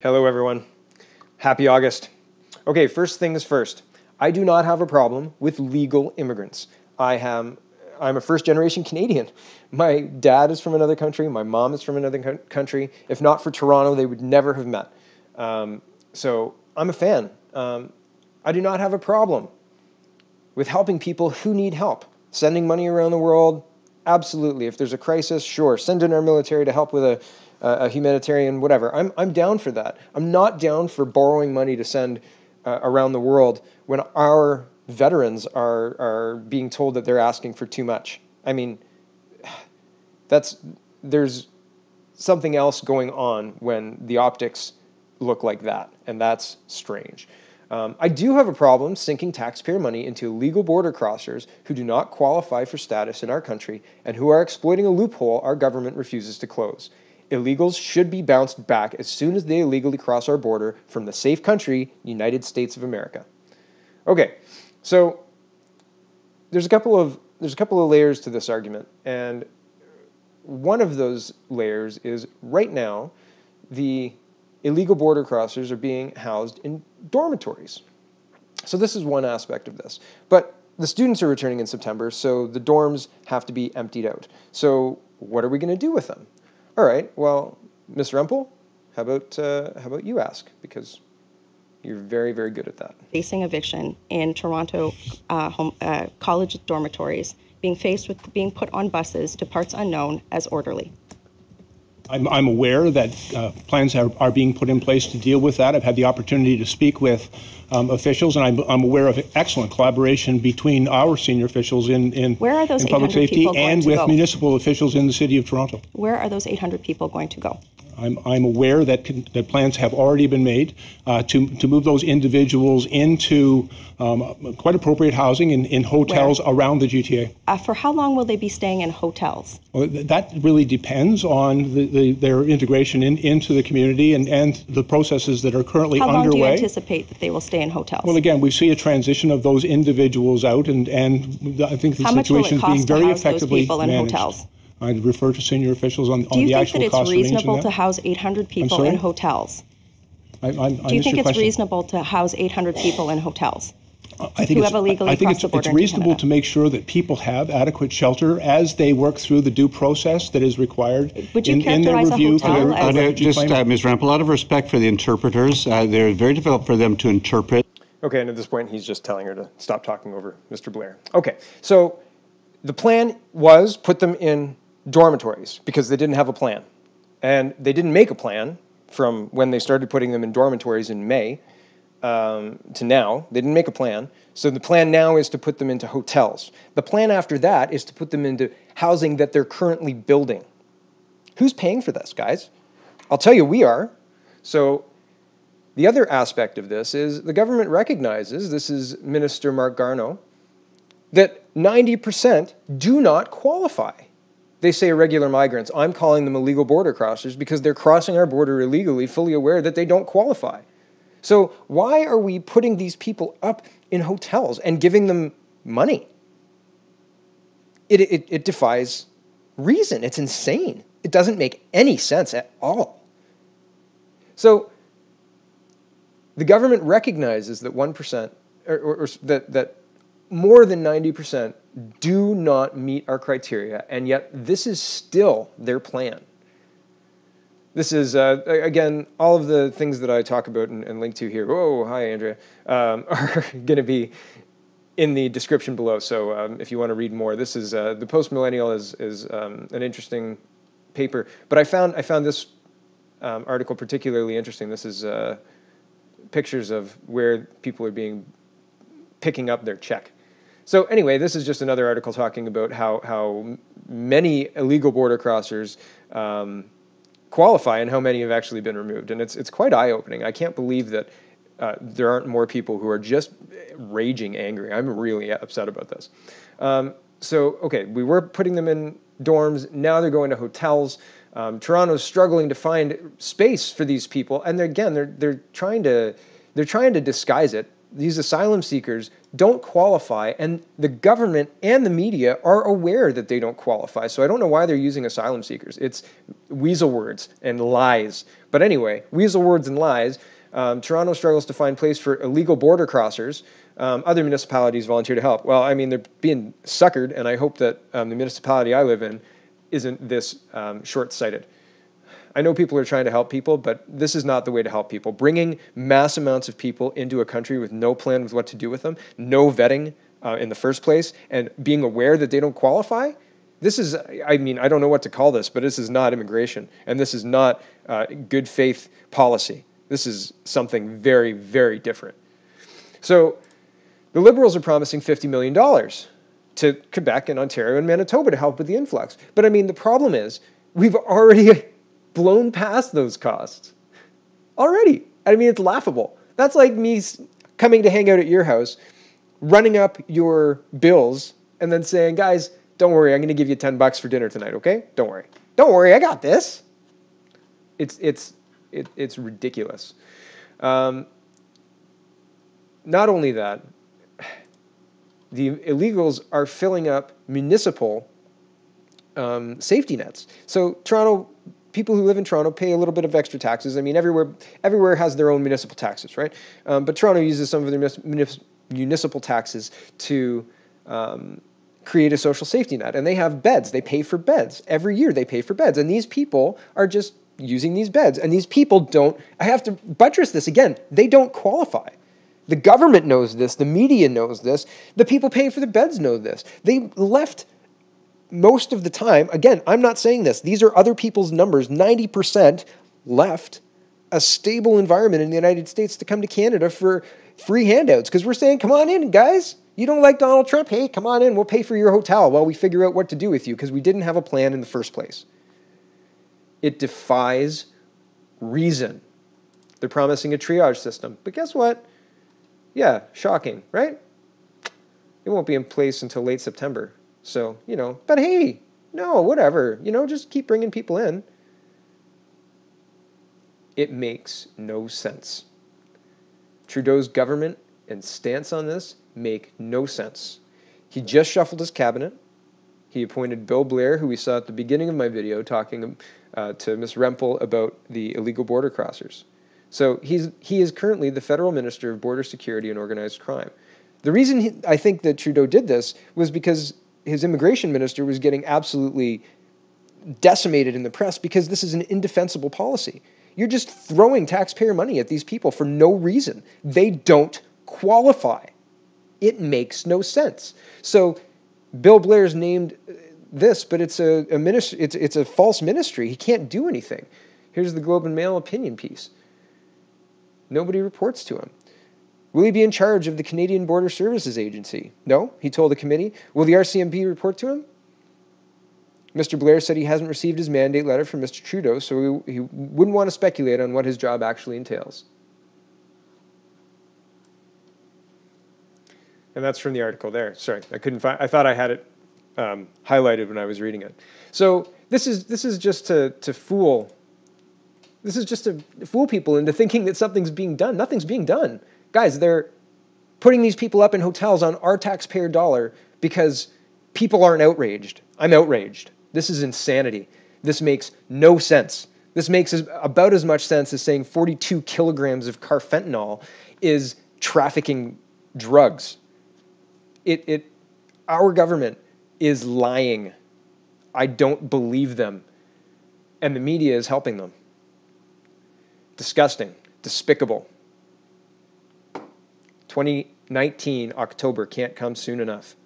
Hello, everyone. Happy August. Okay, first things first. I do not have a problem with legal immigrants. I'm a first-generation Canadian. My dad is from another country. My mom is from another country. If not for Toronto, they would never have met. So I'm a fan. I do not have a problem with helping people who need help. Sending money around the world, absolutely. If there's a crisis, sure. Send in our military to help with a humanitarian, whatever. I'm down for that. I'm not down for borrowing money to send around the world when our veterans are being told that they're asking for too much. I mean, there's something else going on when the optics look like that, and that's strange. I do have a problem sinking taxpayer money into illegal border crossers who do not qualify for status in our country and who are exploiting a loophole our government refuses to close. Illegals should be bounced back as soon as they illegally cross our border from the safe country, United States of America. Okay, so there's a couple of layers to this argument, and one of those layers is right now the illegal border crossers are being housed in dormitories. So this is one aspect of this. But the students are returning in September, so the dorms have to be emptied out. So what are we going to do with them? All right, well, Ms. Rumpel, how about you ask? Because you're very, very good at that. Facing eviction in Toronto college dormitories, being faced with being put on buses to parts unknown as orderly. I'm aware that plans are being put in place to deal with that. I've had the opportunity to speak with officials, and I'm aware of excellent collaboration between our senior officials in public safety and with municipal officials in the City of Toronto. Where are those 800 people going to go? I'm aware that plans have already been made to move those individuals into quite appropriate housing in hotels around the GTA. For how long will they be staying in hotels? Well, that really depends on their integration into the community and the processes that are currently underway. How long do you anticipate that they will stay in hotels? Well, again, we see a transition of those individuals out, and I think the situation is being very effectively managed. How much will it cost to house those people in hotels? I'd refer to senior officials on the actual cost. Do you think that it's reasonable to house 800 people in hotels? Do you think it's reasonable to house 800 people in hotels? I think it's reasonable to make sure that people have adequate shelter as they work through the due process that is required in their review. Ms. Rampel, out of respect for the interpreters, they're very difficult for them to interpret. Okay, and at this point, he's just telling her to stop talking over Mr. Blair. Okay, so the plan was put them in dormitories because they didn't have a plan. And they didn't make a plan from when they started putting them in dormitories in May to now. They didn't make a plan. So the plan now is to put them into hotels. The plan after that is to put them into housing that they're currently building. Who's paying for this, guys? I'll tell you, we are. So the other aspect of this is the government recognizes, this is Minister Mark Garneau, that 90% do not qualify. They say irregular migrants. I'm calling them illegal border crossers because they're crossing our border illegally, fully aware that they don't qualify. So why are we putting these people up in hotels and giving them money? It defies reason. It's insane. It doesn't make any sense at all. So the government recognizes that 1%, or that more than 90% do not meet our criteria, and yet this is still their plan. This is, again, all of the things that I talk about and link to here, oh, hi, Andrea, are going to be in the description below. So if you want to read more, this is, the Post-Millennial is an interesting paper. But I found this article particularly interesting. This is pictures of where people are picking up their check. So anyway, this is just another article talking about how many illegal border crossers qualify and how many have actually been removed. And it's quite eye-opening. I can't believe that there aren't more people who are just raging angry. I'm really upset about this. So, okay, we were putting them in dorms. Now they're going to hotels. Toronto's struggling to find space for these people. And they're trying to disguise it. These asylum seekers don't qualify, and the government and the media are aware that they don't qualify. So I don't know why they're using asylum seekers. It's weasel words and lies. But anyway, weasel words and lies. Toronto struggles to find place for illegal border crossers. Other municipalities volunteer to help. Well, I mean, they're being suckered, and I hope that the municipality I live in isn't this short-sighted. I know people are trying to help people, but this is not the way to help people. Bringing mass amounts of people into a country with no plan with what to do with them, no vetting in the first place, and being aware that they don't qualify, this is, I mean, I don't know what to call this, but this is not immigration, and this is not good faith policy. This is something very, very different. So the Liberals are promising $50 million to Quebec and Ontario and Manitoba to help with the influx. But I mean, the problem is we've already blown past those costs. Already. I mean, it's laughable. That's like me coming to hang out at your house, running up your bills, and then saying, guys, don't worry, I'm going to give you $10 for dinner tonight, okay? Don't worry. Don't worry, I got this. It's ridiculous. Not only that, the illegals are filling up municipal safety nets. So Toronto, people who live in Toronto pay a little bit of extra taxes. I mean, everywhere has their own municipal taxes, right? But Toronto uses some of their municipal taxes to create a social safety net. And they have beds. They pay for beds. Every year they pay for beds. And these people are just using these beds. And these people don't, I have to buttress this again, they don't qualify. The government knows this. The media knows this. The people paying for the beds know this. They left most of the time, again, I'm not saying this. These are other people's numbers. 90% left a stable environment in the United States to come to Canada for free handouts. Because we're saying, come on in, guys. You don't like Donald Trump? Hey, come on in. We'll pay for your hotel while we figure out what to do with you because we didn't have a plan in the first place. It defies reason. They're promising a triage system. But guess what? Yeah, shocking, right? It won't be in place until late September. So, but hey, no, whatever. Just keep bringing people in. It makes no sense. Trudeau's government and stance on this make no sense. He just shuffled his cabinet. He appointed Bill Blair, who we saw at the beginning of my video talking to Ms. Rempel about the illegal border crossers. So he is currently the federal minister of border security and organized crime. The reason I think that Trudeau did this was because his immigration minister was getting absolutely decimated in the press because this is an indefensible policy. You're just throwing taxpayer money at these people for no reason. They don't qualify. It makes no sense. So Bill Blair's named this, but it's a false ministry. He can't do anything. Here's the Globe and Mail opinion piece. Nobody reports to him. Will he be in charge of the Canadian Border Services Agency? No, he told the committee. Will the RCMP report to him? Mr. Blair said he hasn't received his mandate letter from Mr. Trudeau, so he wouldn't want to speculate on what his job actually entails. And that's from the article there. Sorry, I couldn't find. I thought I had it highlighted when I was reading it. So this is just to fool. This is just to fool people into thinking that something's being done. Nothing's being done. Guys, they're putting these people up in hotels on our taxpayer dollar because people aren't outraged. I'm outraged. This is insanity. This makes no sense. This makes about as much sense as saying 42 kilograms of carfentanil is trafficking drugs. Our government is lying. I don't believe them. And the media is helping them. Disgusting. Despicable. 2019, October can't come soon enough.